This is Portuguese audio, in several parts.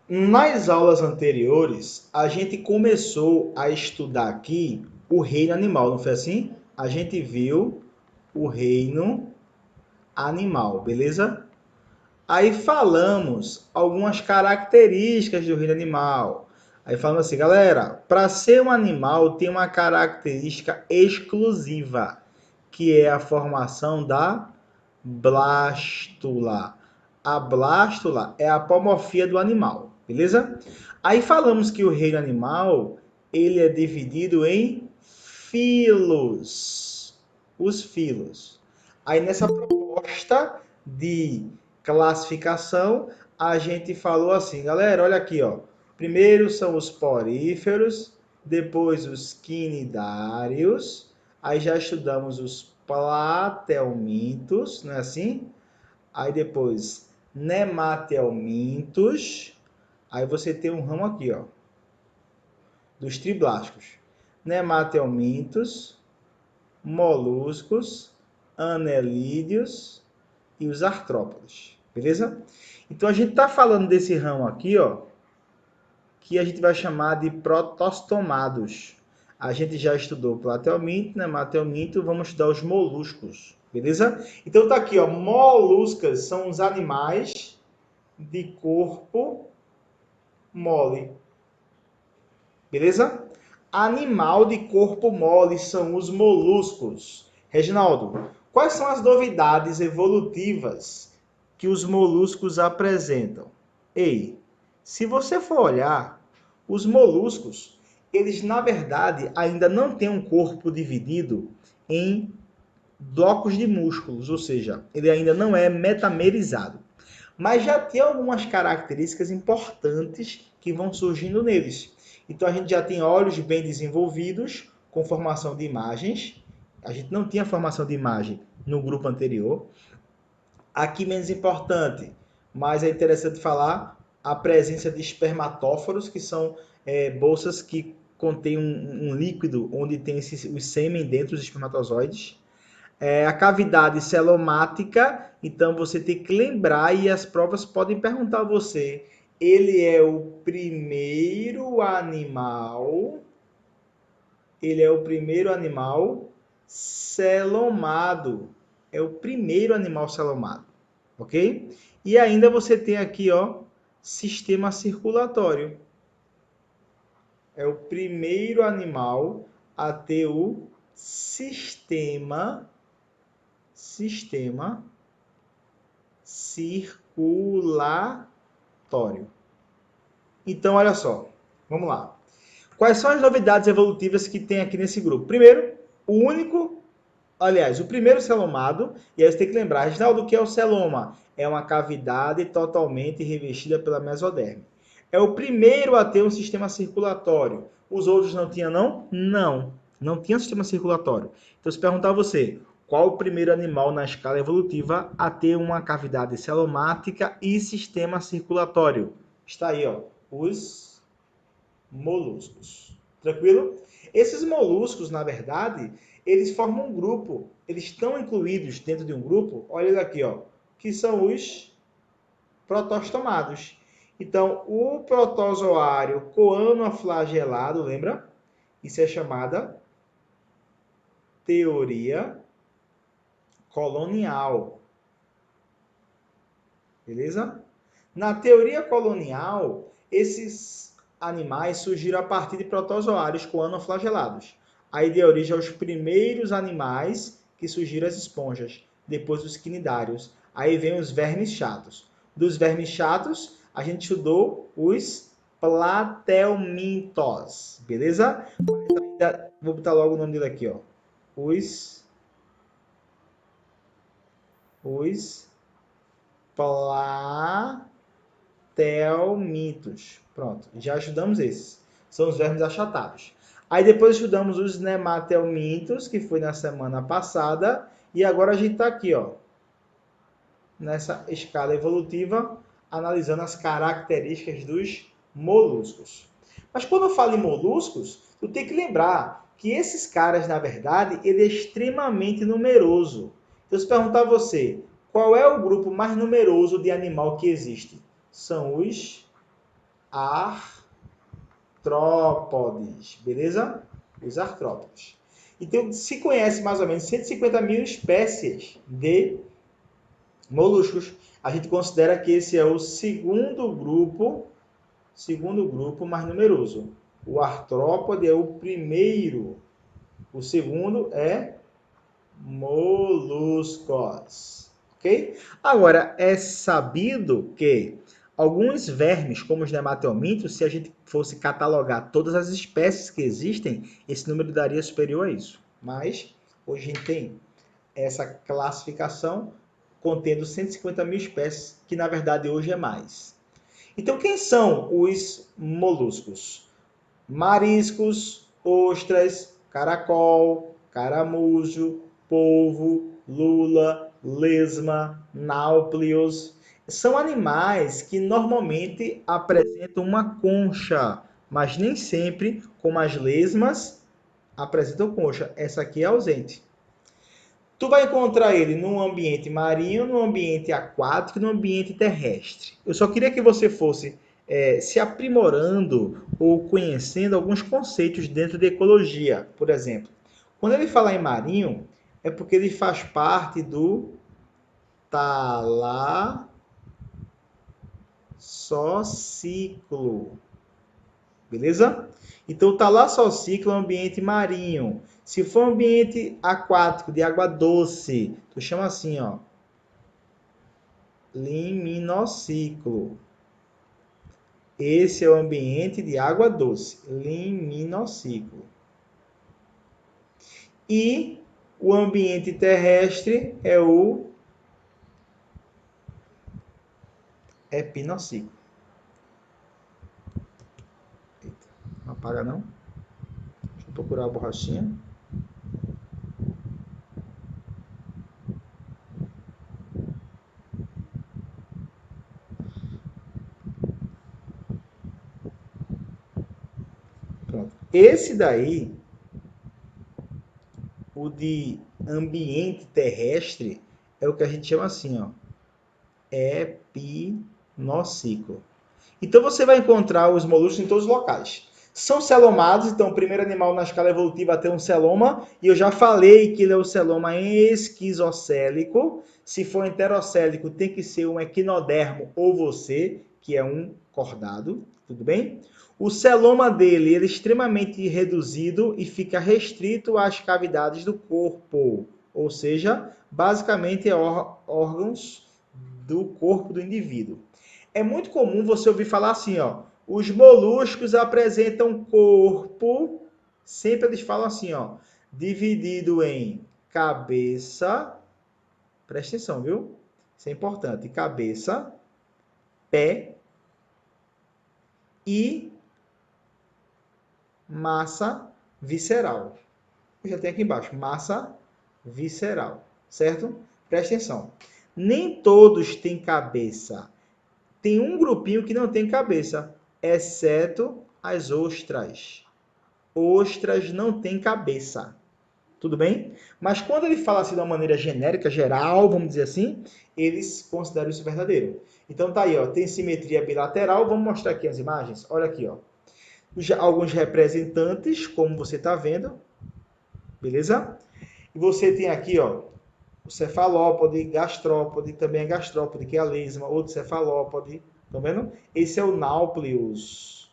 Nas aulas anteriores, a gente começou a estudar aqui o reino animal, não foi assim? A gente viu o reino animal, beleza? Aí falamos algumas características do reino animal. Aí falamos assim, galera, para ser um animal tem uma característica exclusiva, que é a formação da blástula. A blástula é a apomorfia do animal, beleza? Aí falamos que o reino animal, ele é dividido em filos. Os filos. Aí nessa proposta de classificação, a gente falou assim, galera, olha aqui, ó. Primeiro são os poríferos, depois os quinidários, aí já estudamos os platelmintos, não é assim? Aí depois nematelmintos, aí você tem um ramo aqui, ó, dos triblásticos. Nematelmintos, moluscos, anelídeos e os artrópodes, beleza? Então a gente está falando desse ramo aqui, ó, que a gente vai chamar de protostomados. A gente já estudou platelminto, né? Matelminto, vamos estudar os moluscos, beleza? Então tá aqui, ó, moluscas são os animais de corpo mole, beleza? Animal de corpo mole são os moluscos. Reginaldo, quais são as novidades evolutivas que os moluscos apresentam? Ei, se você for olhar, os moluscos, eles na verdade ainda não têm um corpo dividido em blocos de músculos, ou seja, ele ainda não é metamerizado. Mas já tem algumas características importantes que vão surgindo neles. Então a gente já tem olhos bem desenvolvidos, com formação de imagens. A gente não tinha formação de imagem no grupo anterior. Aqui menos importante, mas é interessante falar a presença de espermatóforos, que são bolsas que contêm um líquido onde tem o sêmen dentro dos espermatozoides. A cavidade celomática, então você tem que lembrar e as provas podem perguntar a você, ele é o primeiro animal, celomado, é o primeiro animal celomado, ok? E ainda você tem aqui, ó, sistema circulatório, é o primeiro animal a ter o sistema circulatório. Então, olha só, vamos lá. Quais são as novidades evolutivas que tem aqui nesse grupo? Primeiro, o primeiro celomado, e aí você tem que lembrar, Reginaldo, o que é o celoma? É uma cavidade totalmente revestida pela mesoderme. É o primeiro a ter um sistema circulatório. Os outros não tinham, não? Não. Não tinha sistema circulatório. Então, se perguntar a você, qual o primeiro animal na escala evolutiva a ter uma cavidade celomática e sistema circulatório? Está aí, ó, os moluscos. Tranquilo? Esses moluscos, na verdade, eles formam um grupo. Eles estão incluídos dentro de um grupo, olha aqui, ó, que são os protostomados. Então, o protozoário coanoflagelado, lembra? Isso é chamada teoria colonial. Beleza? Na teoria colonial, esses animais surgiram a partir de protozoários coanoflagelados. Aí deu origem aos primeiros animais que surgiram as esponjas, depois os quinidários. Aí vem os vermes chatos. Dos vermes chatos, a gente estudou os platelmintos, beleza? Mas ainda, vou botar logo o nome dele aqui, ó. Os platelmintos. Pronto, já estudamos esses. São os vermes achatados. Aí depois estudamos os nematelmintos, que foi na semana passada. E agora a gente está aqui, ó, nessa escala evolutiva, analisando as características dos moluscos. Mas quando eu falo em moluscos, tu tem que lembrar que esses caras, na verdade, ele é extremamente numeroso. Então, se perguntar a você, qual é o grupo mais numeroso de animal que existe? São os artrópodes, beleza? Os artrópodes. Então, se conhece mais ou menos 150 mil espécies de moluscos. A gente considera que esse é o segundo grupo mais numeroso. O artrópode é o primeiro. O segundo é moluscos. Ok? Agora, é sabido que alguns vermes, como os nematelmintos, se a gente fosse catalogar todas as espécies que existem, esse número daria superior a isso. Mas, hoje a gente tem essa classificação contendo 150 mil espécies, que na verdade hoje é mais. Então, quem são os moluscos? Mariscos, ostras, caracol, caramujo, polvo, lula, lesma, náuplios. São animais que normalmente apresentam uma concha, mas nem sempre, como as lesmas, apresentam concha. Essa aqui é ausente. Tu vai encontrar ele no ambiente marinho, no ambiente aquático e no ambiente terrestre. Eu só queria que você fosse se aprimorando ou conhecendo alguns conceitos dentro de ecologia. Por exemplo, quando ele fala em marinho, é porque ele faz parte do talassociclo. Beleza? Então, talassociclo é um ambiente marinho. Se for um ambiente aquático, de água doce, tu chama assim, ó, liminociclo. Esse é o ambiente de água doce, liminociclo. E o ambiente terrestre é o epinociclo. Eita, não apaga não? Deixa eu procurar a borrachinha. Pronto. Esse daí, o de ambiente terrestre, é o que a gente chama assim, ó, epinociclo. Então você vai encontrar os moluscos em todos os locais. São celomados, então o primeiro animal na escala evolutiva a ter um celoma, e eu já falei que ele é o celoma esquizocélico. Se for enterocélico, tem que ser um equinodermo ou você, que é um cordado, tudo bem? O celoma dele ele é extremamente reduzido e fica restrito às cavidades do corpo, ou seja, basicamente órgãos do corpo do indivíduo. É muito comum você ouvir falar assim, ó, os moluscos apresentam corpo, sempre eles falam assim, ó, dividido em cabeça, presta atenção, viu? Isso é importante, cabeça, pé e massa visceral. Eu já tenho aqui embaixo, massa visceral, certo? Presta atenção. Nem todos têm cabeça. Tem um grupinho que não tem cabeça, exceto as ostras. Ostras não têm cabeça. Tudo bem? Mas quando ele fala assim de uma maneira genérica, geral, vamos dizer assim, eles consideram isso verdadeiro. Então tá aí, ó, tem simetria bilateral. Vamos mostrar aqui as imagens. Olha aqui, ó. Alguns representantes, como você está vendo. Beleza? E você tem aqui, ó, o cefalópode, gastrópode, também é gastrópode, que é a lesma, outro cefalópode. Estão vendo? Esse é o náuplios.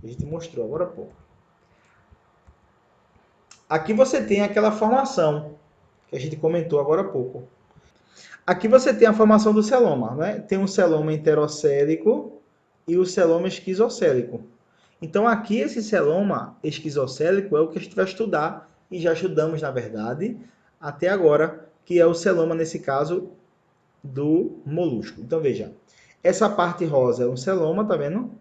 A gente mostrou agora há pouco. Aqui você tem aquela formação que a gente comentou agora há pouco. Aqui você tem a formação do celoma, né? Tem um celoma enterocélico e o celoma esquizocélico. Então aqui esse celoma esquizocélico é o que a gente vai estudar e já estudamos, na verdade, até agora, que é o celoma, nesse caso, do molusco. Então veja, essa parte rosa é um celoma, tá vendo?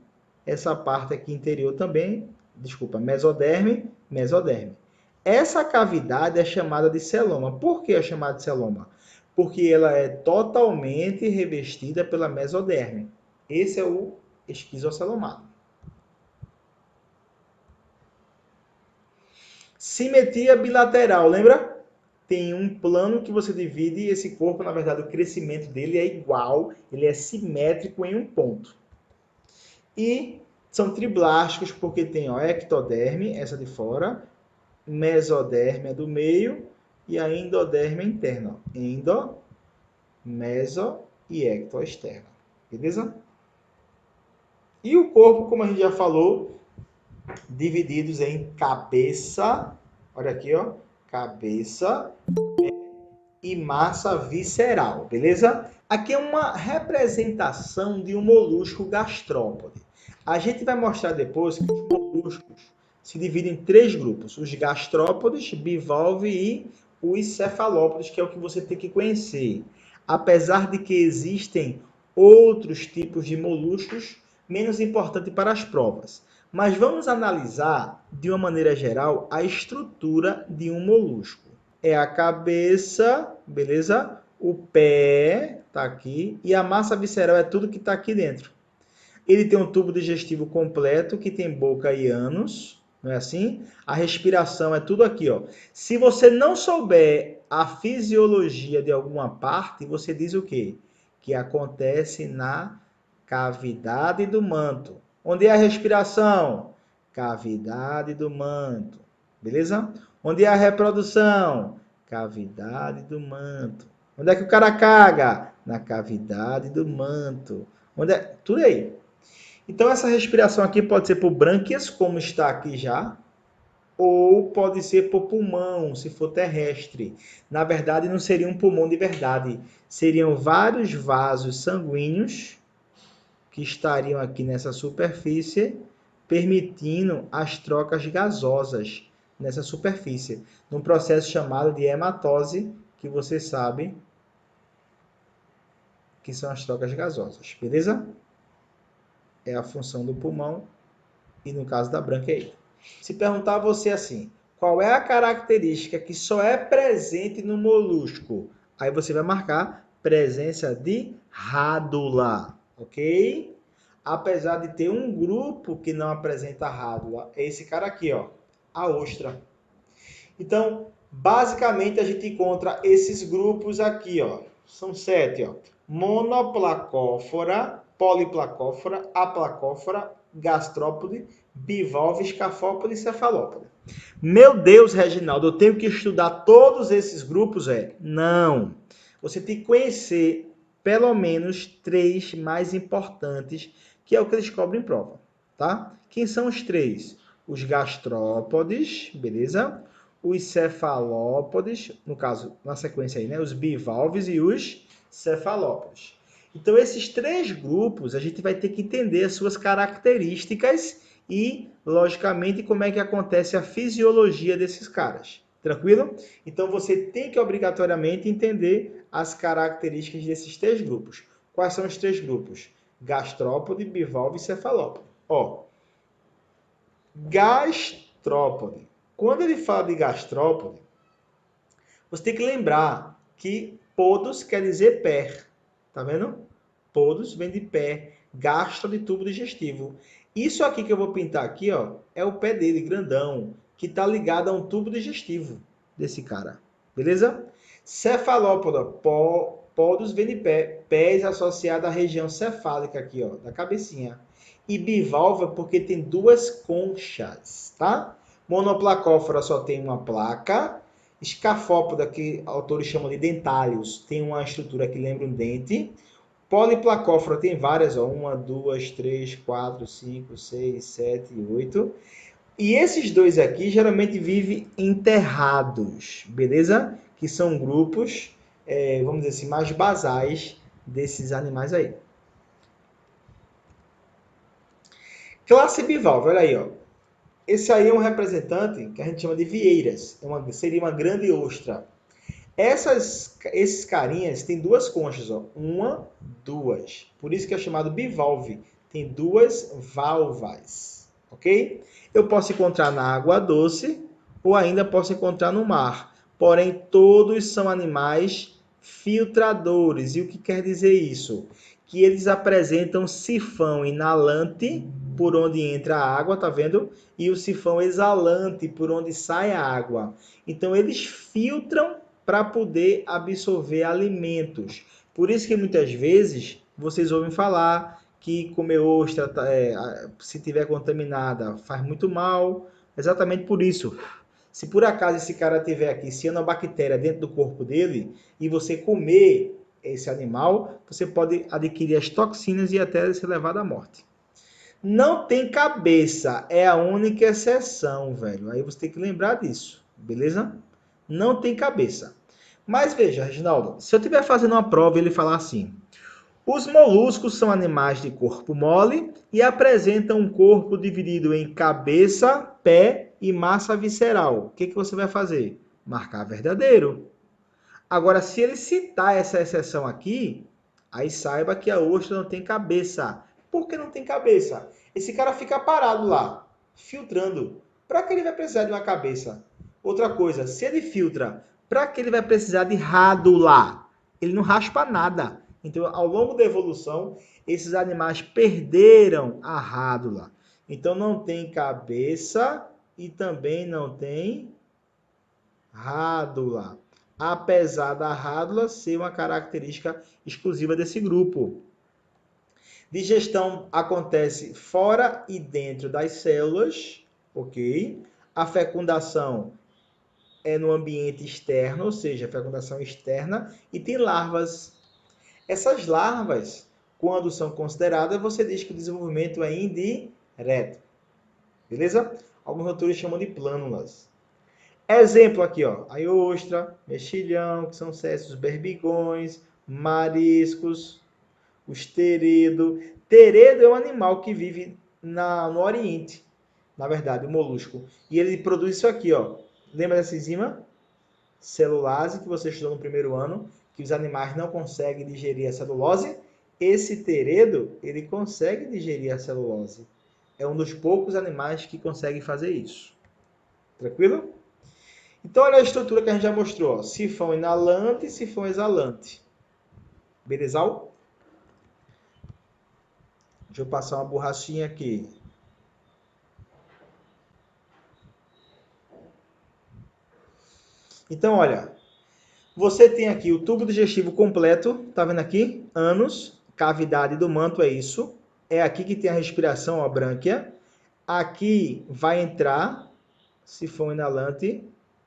Essa parte aqui interior também, desculpa, mesoderme, mesoderme. Essa cavidade é chamada de celoma. Por que é chamada de celoma? Porque ela é totalmente revestida pela mesoderme. Esse é o esquizocelomado. Simetria bilateral, lembra? Tem um plano que você divide e esse corpo, na verdade, o crescimento dele é igual, ele é simétrico em um ponto. E São triblásticos porque tem ó, ectoderme, essa de fora, mesoderme é do meio e a endoderme é interna. Ó. Endo, meso e ecto externa. Beleza? E o corpo, como a gente já falou, divididos em cabeça, olha aqui, ó, cabeça e massa visceral, beleza? Aqui é uma representação de um molusco gastrópode. A gente vai mostrar depois que os moluscos se dividem em 3 grupos: os gastrópodes, bivalve e os cefalópodes, que é o que você tem que conhecer. Apesar de que existem outros tipos de moluscos menos importantes para as provas. Mas vamos analisar, de uma maneira geral, a estrutura de um molusco. É a cabeça, beleza? O pé tá aqui e a massa visceral é tudo que está aqui dentro. Ele tem um tubo digestivo completo que tem boca e ânus, não é assim? A respiração é tudo aqui, ó. Se você não souber a fisiologia de alguma parte, você diz o quê? Que acontece na cavidade do manto. Onde é a respiração? Cavidade do manto. Beleza? Onde é a reprodução? Cavidade do manto. Onde é que o cara caga? Na cavidade do manto. Onde é? Tudo aí. Então, essa respiração aqui pode ser por brânquias, como está aqui já, ou pode ser por pulmão, se for terrestre. Na verdade, não seria um pulmão de verdade. Seriam vários vasos sanguíneos que estariam aqui nessa superfície, permitindo as trocas gasosas nessa superfície, num processo chamado de hematose, que você sabe que são as trocas gasosas, beleza? É a função do pulmão e no caso da brânquia. Se perguntar a você assim, qual é a característica que só é presente no molusco? Aí você vai marcar presença de rádula, ok? Apesar de ter um grupo que não apresenta rádula, é esse cara aqui, ó, a ostra. Então, basicamente a gente encontra esses grupos aqui, ó. São 7, ó. Monoplacófora, poliplacófora, aplacófora, gastrópode, bivalve, escafópode e cefalópode. Meu Deus, Reginaldo, eu tenho que estudar todos esses grupos? Não. Você tem que conhecer pelo menos 3 mais importantes, que é o que eles cobrem em prova, tá? Quem são os 3? Os gastrópodes, beleza? Os cefalópodes, no caso, na sequência aí, né? Os bivalves e os cefalópodes. Então, esses 3 grupos, a gente vai ter que entender as suas características e, logicamente, como é que acontece a fisiologia desses caras. Tranquilo? Então, você tem que obrigatoriamente entender as características desses 3 grupos. Quais são os 3 grupos? Gastrópode, bivalve e cefalópode. Ó, gastrópode. Quando ele fala de gastrópode, você tem que lembrar que podos quer dizer pé. Tá vendo? Podos vem de pé, gastro de tubo digestivo. Isso aqui que eu vou pintar aqui, ó, é o pé dele, grandão, que está ligado a um tubo digestivo desse cara. Beleza? Cefalópoda, podos vem de pé, pés associado à região cefálica aqui, ó, da cabecinha. E bivalva porque tem 2 conchas, tá? Monoplacófora só tem uma placa. Escafópoda, que autores chamam de dentários, tem uma estrutura que lembra um dente. Poliplacófora tem várias, ó, 1, 2, 3, 4, 5, 6, 7, 8. E esses 2 aqui geralmente vivem enterrados, beleza? Que são grupos, vamos dizer assim, mais basais desses animais aí. Classe bivalve, olha aí, ó. Esse aí é um representante que a gente chama de vieiras, seria uma grande ostra. Esses carinhas têm 2 conchas, ó. 1, 2. Por isso que é chamado bivalve. Tem 2 válvulas, ok? Eu posso encontrar na água doce ou ainda posso encontrar no mar. Porém, todos são animais filtradores. E o que quer dizer isso? Que eles apresentam sifão inalante por onde entra a água, tá vendo? E o sifão exalante por onde sai a água. Então, eles filtram para poder absorver alimentos. Por isso que muitas vezes vocês ouvem falar que comer ostra, se tiver contaminada, faz muito mal. Exatamente por isso. Se por acaso esse cara tiver aqui cianobactéria dentro do corpo dele e você comer esse animal, você pode adquirir as toxinas e até ser levado à morte. Não tem cabeça, é a única exceção, velho. Aí você tem que lembrar disso, beleza? Não tem cabeça. Mas veja, Reginaldo, se eu estiver fazendo uma prova e ele falar assim: os moluscos são animais de corpo mole e apresentam um corpo dividido em cabeça, pé e massa visceral. O que você vai fazer? Marcar verdadeiro. Agora, se ele citar essa exceção aqui, aí saiba que a ostra não tem cabeça. Por que não tem cabeça? Esse cara fica parado lá, filtrando. Para que ele vai precisar de uma cabeça? Outra coisa, se ele filtra, para que ele vai precisar de rádula? Ele não raspa nada. Então, ao longo da evolução, esses animais perderam a rádula. Então, não tem cabeça e também não tem rádula, apesar da rádula ser uma característica exclusiva desse grupo. Digestão acontece fora e dentro das células, ok? A fecundação é no ambiente externo, ou seja, fecundação externa, e tem larvas. Essas larvas, quando são consideradas, você diz que o desenvolvimento é indireto. Beleza? Alguns autores chamam de plânulas. Exemplo aqui, ó, a ostra, mexilhão, que são cestos berbigões, mariscos, os teredo. Teredo é um animal que vive no Oriente, na verdade, o molusco. E ele produz isso aqui, ó. Lembra dessa enzima? Celulase, que você estudou no primeiro ano, que os animais não conseguem digerir a celulose. Esse teredo, ele consegue digerir a celulose. É um dos poucos animais que consegue fazer isso. Tranquilo? Então, olha a estrutura que a gente já mostrou. Ó. Sifão inalante e sifão exalante. Beleza? Deixa eu passar uma borrachinha aqui. Então, olha. Você tem aqui o tubo digestivo completo. Tá vendo aqui? Ânus. Cavidade do manto é isso. É aqui que tem a respiração, a brânquia. Aqui vai entrar sifão inalante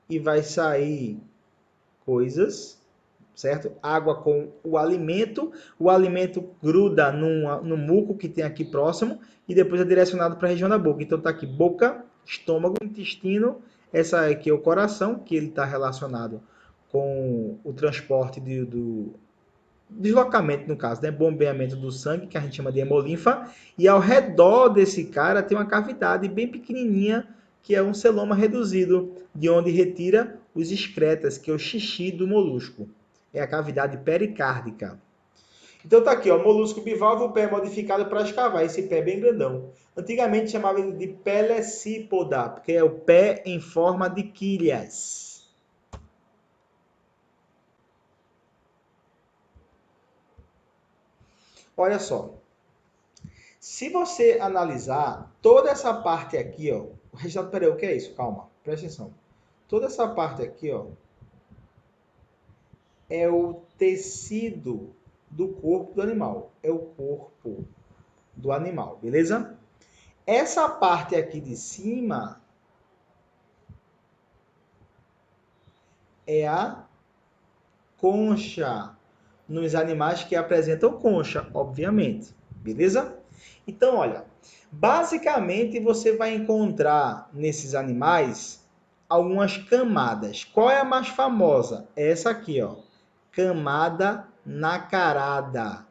e vai sair coisas, certo? Água com o alimento gruda no muco que tem aqui próximo e depois é direcionado para a região da boca. Então tá aqui boca, estômago, intestino, essa aqui é o coração, que ele está relacionado com o transporte do deslocamento, no caso, né? Bombeamento do sangue, que a gente chama de hemolinfa, e ao redor desse cara tem uma cavidade bem pequenininha, que é um celoma reduzido, de onde retira os excretas, que é o xixi do molusco. É a cavidade pericárdica. Então tá aqui, ó, molusco bivalvo, o pé modificado para escavar, esse pé bem grandão. Antigamente chamava ele de pelecipoda, porque é o pé em forma de quilhas. Olha só, se você analisar toda essa parte aqui, ó, Reginaldo, peraí, o que é isso? Calma, presta atenção. Toda essa parte aqui, ó, é o tecido do corpo do animal. É o corpo do animal, beleza? Essa parte aqui de cima é a concha. Nos animais que apresentam concha, obviamente. Beleza? Então, olha, basicamente você vai encontrar nesses animais algumas camadas. Qual é a mais famosa? Essa aqui, ó. Camada nacarada,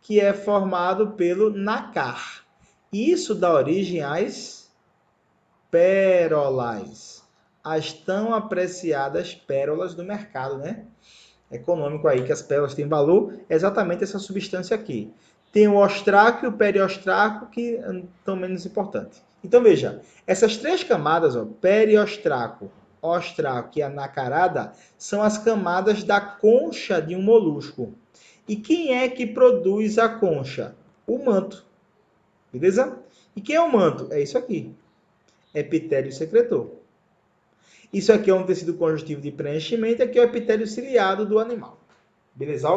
que é formado pelo nácar. Isso dá origem às pérolas. As tão apreciadas pérolas do mercado, né? Econômico aí, que as pérolas têm valor, é exatamente essa substância aqui. Tem o ostráqueo e o periostráqueo, que são menos importantes. Então, veja, essas três camadas, ó, periostráqueo, ostráqueo e a nacarada, são as camadas da concha de um molusco. E quem é que produz a concha? O manto. Beleza? E quem é o manto? É isso aqui. Epitélio secretor. Isso aqui é um tecido conjuntivo de preenchimento, aqui é o epitélio ciliado do animal. Beleza?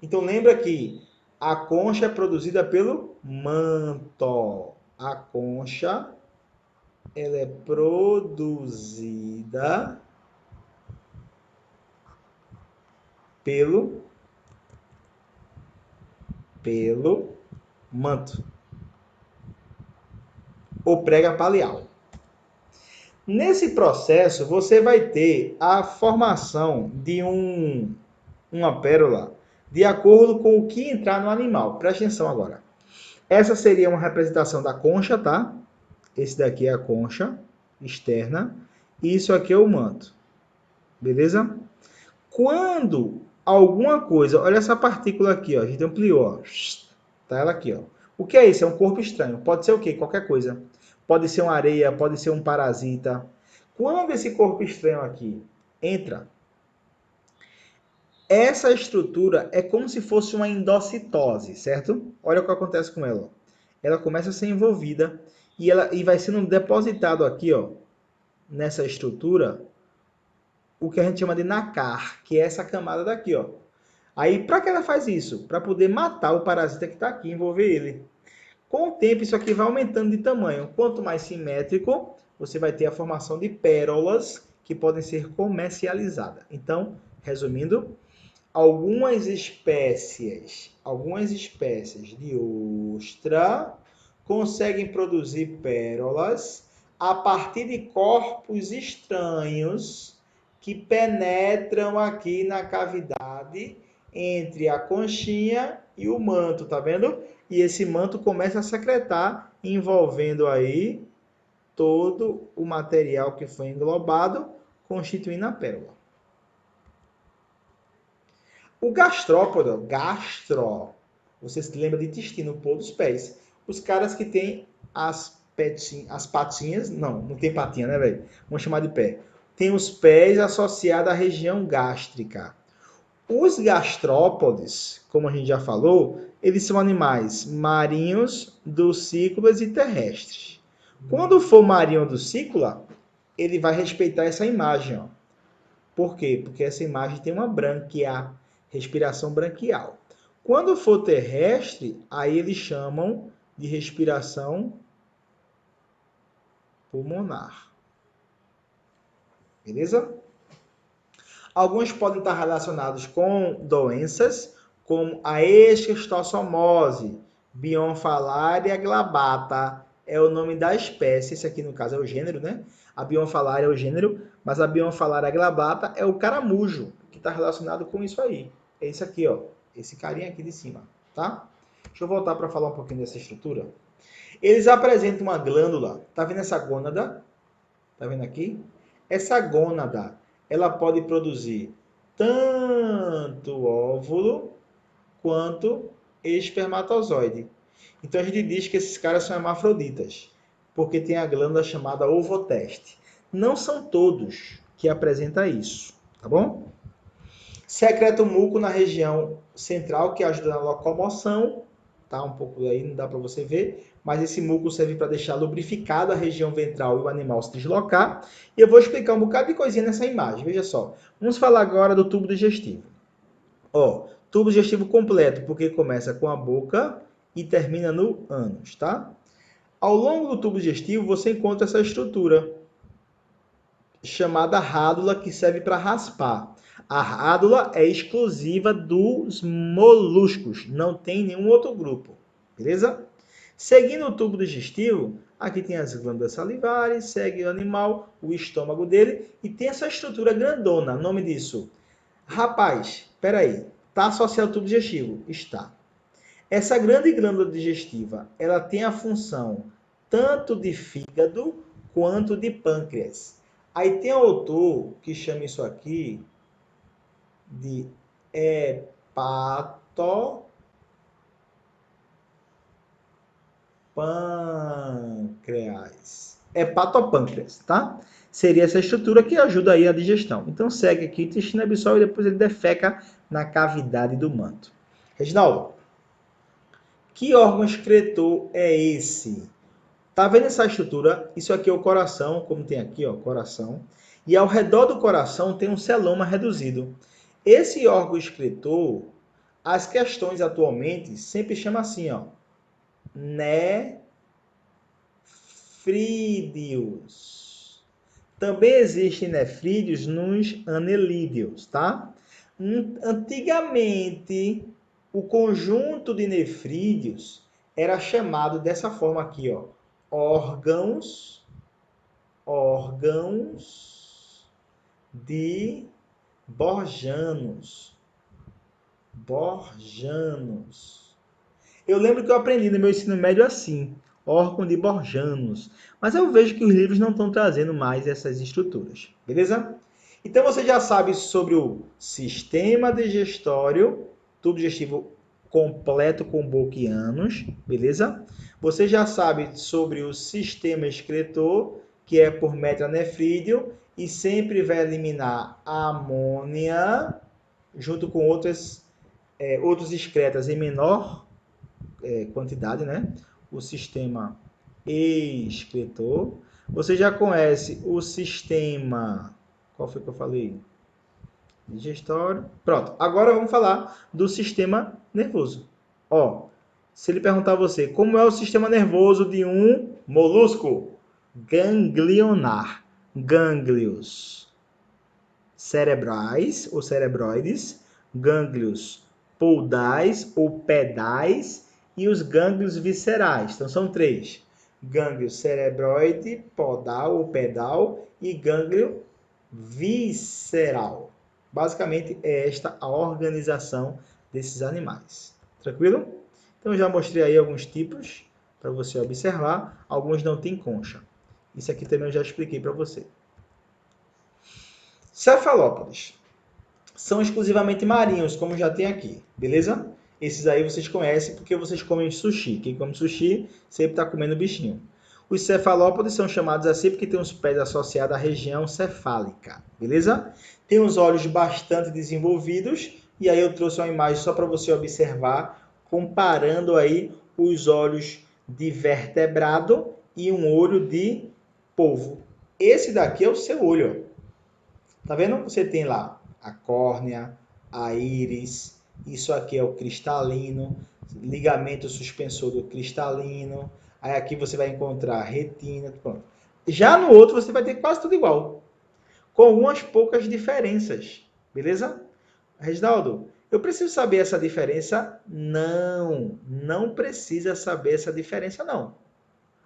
Então lembra que A concha é produzida pelo manto. A concha, ela é produzida pelo manto. Ou prega palial. Nesse processo, você vai ter a formação de uma pérola de acordo com o que entrar no animal. Presta atenção agora. Essa seria uma representação da concha, tá? Esse daqui é a concha externa. E isso aqui é o manto. Beleza? Quando alguma coisa... Olha essa partícula aqui, ó. A gente ampliou, ó. Tá ela aqui, ó. O que é isso? É um corpo estranho. Pode ser o quê? Qualquer coisa. Pode ser uma areia, pode ser um parasita. Quando esse corpo estranho aqui entra, essa estrutura é como se fosse uma endocitose, certo? Olha o que acontece com ela. Ela começa a ser envolvida e vai sendo depositado aqui, ó, nessa estrutura, o que a gente chama de nácar, que é essa camada daqui, ó. Aí, para que ela faz isso? Para poder matar o parasita que está aqui, envolver ele. Com o tempo, isso aqui vai aumentando de tamanho. Quanto mais simétrico, você vai ter a formação de pérolas que podem ser comercializadas. Então, resumindo, algumas espécies de ostra conseguem produzir pérolas a partir de corpos estranhos que penetram aqui na cavidade entre a conchinha e o manto, tá vendo? E esse manto começa a secretar, envolvendo aí todo o material que foi englobado, constituindo a pérola. O gastrópodo, você se lembra de intestino, pô dos pés. Os caras que têm as patinhas, não tem patinha, né, velho? Vamos chamar de pé. Tem os pés associados à região gástrica. Os gastrópodes, como a gente já falou, eles são animais marinhos, dulcícolas e terrestres. Quando for marinho dulcícola, ele vai respeitar essa imagem, ó. Por quê? Porque essa imagem tem uma brânquia, respiração branquial. Quando for terrestre, aí eles chamam de respiração pulmonar. Beleza? Alguns podem estar relacionados com doenças, como a esquistossomose, Bionfalaria glabata, é o nome da espécie, esse aqui no caso é o gênero, né? A Bionfalaria é o gênero, mas a Bionfalaria glabata é o caramujo, que está relacionado com isso aí. É esse aqui, ó, esse carinha aqui de cima, tá? Deixa eu voltar para falar um pouquinho dessa estrutura. Eles apresentam uma glândula, tá vendo essa gônada? Tá vendo aqui? Essa gônada, ela pode produzir tanto óvulo quanto espermatozoide. Então a gente diz que esses caras são hermafroditas, porque tem a glândula chamada ovoteste. Não são todos que apresentam isso, tá bom? Secreta o muco na região central, que ajuda na locomoção, tá? Um pouco aí, não dá para você ver, mas esse muco serve para deixar lubrificada a região ventral e o animal se deslocar. E eu vou explicar um bocado de coisinha nessa imagem, veja só. Vamos falar agora do tubo digestivo. Ó, tubo digestivo completo, porque começa com a boca e termina no ânus, tá? Ao longo do tubo digestivo, você encontra essa estrutura chamada rádula, que serve para raspar. A rádula é exclusiva dos moluscos, não tem nenhum outro grupo, beleza? Seguindo o tubo digestivo, aqui tem as glândulas salivares, segue o animal, o estômago dele, e tem essa estrutura grandona, nome disso. Rapaz, peraí, está associado ao tubo digestivo? Está. Essa grande glândula digestiva, ela tem a função tanto de fígado quanto de pâncreas. Aí tem autor que chama isso aqui de hepatopâncreas. Hepatopâncreas, tá? Seria essa estrutura que ajuda aí a digestão. Então segue aqui o intestino absorve e depois ele defeca na cavidade do manto. Reginaldo, que órgão excretor é esse? Tá vendo essa estrutura? Isso aqui é o coração, como tem aqui, ó, coração. E ao redor do coração tem um celoma reduzido. Esse órgão excretor As questões atualmente sempre chamam assim, ó, nefrídeos. Também existem nefrídeos nos anelídeos, tá? Antigamente, o conjunto de nefrídeos era chamado dessa forma aqui, ó, órgãos de Borjanos. Eu lembro que eu aprendi no meu ensino médio assim, órgão de Borjanos. Mas eu vejo que os livros não estão trazendo mais essas estruturas, beleza? Então você já sabe sobre o sistema digestório, tubo digestivo completo com boquianos, beleza? Você já sabe sobre o sistema excretor, que é por metanefrídeo, e sempre vai eliminar a amônia, junto com outros excretas em menor quantidade, né? O sistema excretor. Você já conhece o sistema... Qual foi que eu falei? Digestório. Pronto. Agora vamos falar do sistema nervoso. Ó, se ele perguntar a você, como é o sistema nervoso de um molusco? Ganglionar. Gânglios cerebrais ou cerebroides, gânglios podais ou pedais e os gânglios viscerais. Então são 3. Gânglio cerebroide, podal ou pedal e gânglio visceral. Basicamente é esta a organização desses animais. Tranquilo? Então eu já mostrei aí alguns tipos para você observar. Alguns não têm concha. Isso aqui também eu já expliquei para você. Cefalópodes são exclusivamente marinhos, como já tem aqui, beleza? Esses aí vocês conhecem porque vocês comem sushi. Quem come sushi sempre está comendo bichinho. Os cefalópodes são chamados assim porque tem os pés associados à região cefálica, beleza? Tem os olhos bastante desenvolvidos e aí eu trouxe uma imagem só para você observar, comparando aí os olhos de vertebrado e um olho de polvo. Esse daqui é o seu olho, ó. Tá vendo? Você tem lá a córnea, a íris, isso aqui é o cristalino, ligamento suspensor do cristalino, aí aqui você vai encontrar a retina, pronto. Já no outro você vai ter quase tudo igual, com algumas poucas diferenças, beleza? Reginaldo, eu preciso saber essa diferença? Não, não precisa saber essa diferença não.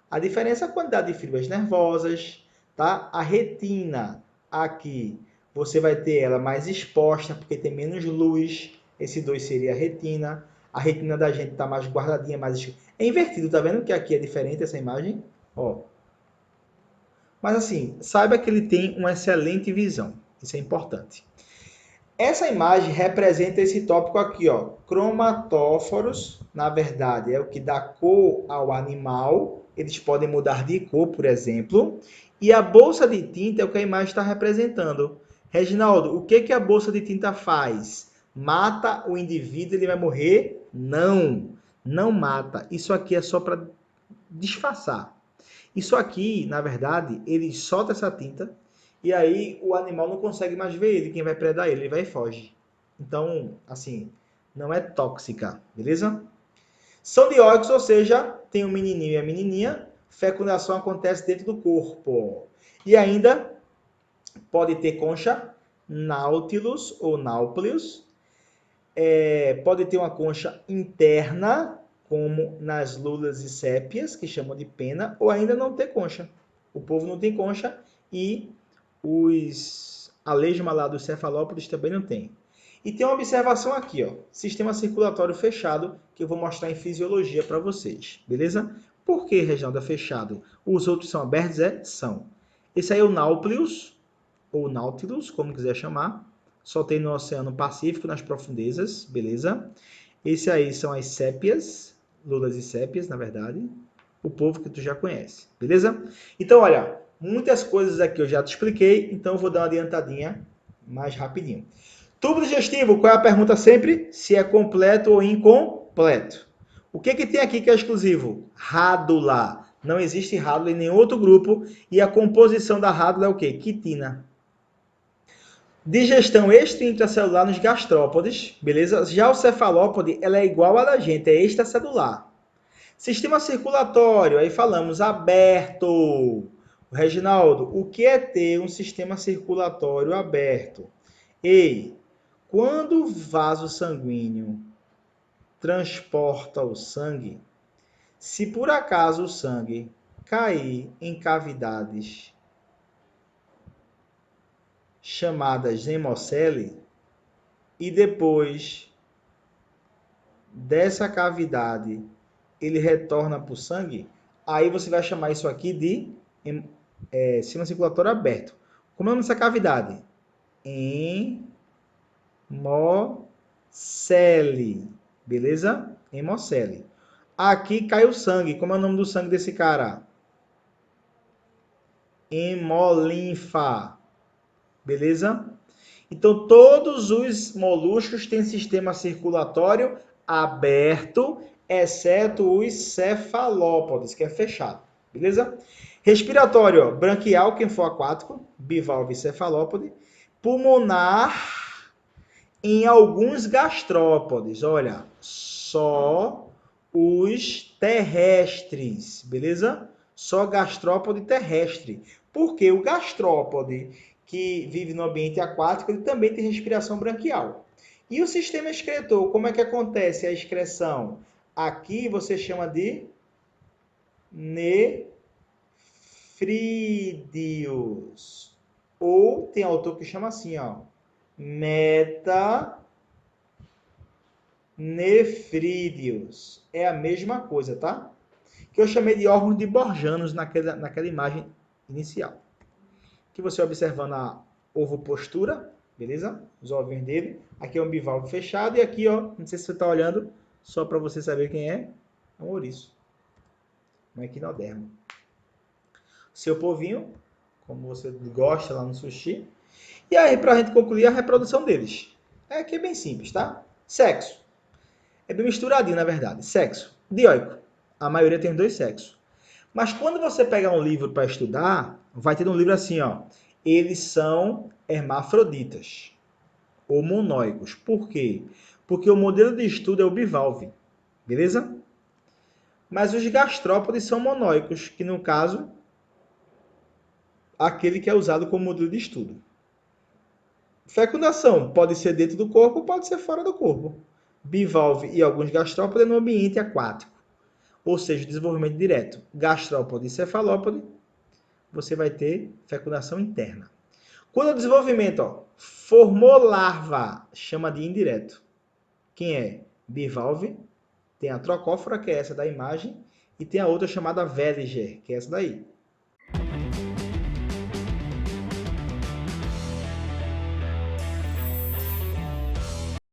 A diferença é a quantidade de fibras nervosas, tá? A retina aqui, você vai ter ela mais exposta, porque tem menos luz. Esse 2 seria a retina. A retina da gente está mais guardadinha, mais... É invertido, tá vendo que aqui é diferente essa imagem? Ó. Mas assim, saiba que ele tem uma excelente visão. Isso é importante. Essa imagem representa esse tópico aqui, ó. Cromatóforos, na verdade, é o que dá cor ao animal. Eles podem mudar de cor, por exemplo. E a bolsa de tinta é o que a imagem está representando. Reginaldo, o que a bolsa de tinta faz? Mata o indivíduo, ele vai morrer? Não, não mata. Isso aqui é só para disfarçar. Isso aqui, na verdade, ele solta essa tinta e aí o animal não consegue mais ver ele. Quem vai predar ele vai e foge. Então, assim, não é tóxica, beleza? São dioicos, ou seja, tem o menininho e a menininha. Fecundação acontece dentro do corpo. E ainda pode ter concha Nautilus ou Nauplius. Pode ter uma concha interna, como nas lulas e sépias, que chamam de pena, ou ainda não ter concha. O povo não tem concha e os aleijos lá dos cefalópodes também não tem. E tem uma observação aqui, ó, sistema circulatório fechado, que eu vou mostrar em fisiologia para vocês, beleza? Por que, Reginaldo, é fechado? Os outros são abertos? São. Esse aí é o Nauplius, ou Nautilus, como quiser chamar. Só tem no Oceano Pacífico, nas profundezas, beleza? Esse aí são as sépias, lulas e sépias, na verdade. O povo que tu já conhece, beleza? Então, olha, muitas coisas aqui eu já te expliquei, então eu vou dar uma adiantadinha mais rapidinho. Tubo digestivo, qual é a pergunta sempre? Se é completo ou incompleto. O que tem aqui que é exclusivo? Rádula. Não existe rádula em nenhum outro grupo. E a composição da rádula é o quê? Quitina. Digestão extra e intracelular nos gastrópodes, beleza? Já o cefalópode, ela é igual a da gente, é extracelular. Sistema circulatório, aí falamos aberto. Reginaldo, o que é ter um sistema circulatório aberto? Ei, quando o vaso sanguíneo transporta o sangue, se por acaso o sangue cair em cavidades chamadas hemocele e depois dessa cavidade ele retorna para o sangue, aí você vai chamar isso aqui de sistema circulatório aberto. Como é essa cavidade? Hemocele. Beleza? Hemocele. Aqui cai o sangue. Como é o nome do sangue desse cara? Hemolinfa. Beleza? Então, todos os moluscos têm sistema circulatório aberto, exceto os cefalópodes, que é fechado. Beleza? Respiratório, ó, branquial, quem for aquático, bivalve cefalópode. Pulmonar, em alguns gastrópodes. Olha, só os terrestres, beleza? Só gastrópode terrestre. Porque o gastrópode que vive no ambiente aquático, ele também tem respiração branquial. E o sistema excretor, como é que acontece a excreção? Aqui você chama de nefrídeos. Ou tem autor que chama assim, ó, metanefrídeos. É a mesma coisa, tá? Que eu chamei de órgãos de Borjanos naquela imagem inicial. Que você observando a ovopostura, beleza? Os ovinhos dele. Aqui é um bivalve fechado e aqui, ó, não sei se você está olhando, só para você saber quem é um ouriço. Um equinodermo. Seu povinho, como você gosta lá no sushi. E aí, para a gente concluir a reprodução deles. Aqui é bem simples, tá? Sexo. É bem misturadinho, na verdade. Sexo. Dioico. A maioria tem dois sexos. Mas quando você pegar um livro para estudar, vai ter um livro assim, ó. Eles são hermafroditas ou monóicos. Por quê? Porque o modelo de estudo é o bivalve. Beleza? Mas os gastrópodes são monóicos, que no caso, aquele que é usado como modelo de estudo. Fecundação pode ser dentro do corpo, pode ser fora do corpo. Bivalve e alguns gastrópodes no ambiente aquático. Ou seja, desenvolvimento direto. Gastrópode e cefalópode, você vai ter fecundação interna. Quando o desenvolvimento, ó, formou larva, chama de indireto. Quem é? Bivalve, tem a trocófora, que é essa da imagem, e tem a outra chamada Veliger, que é essa daí.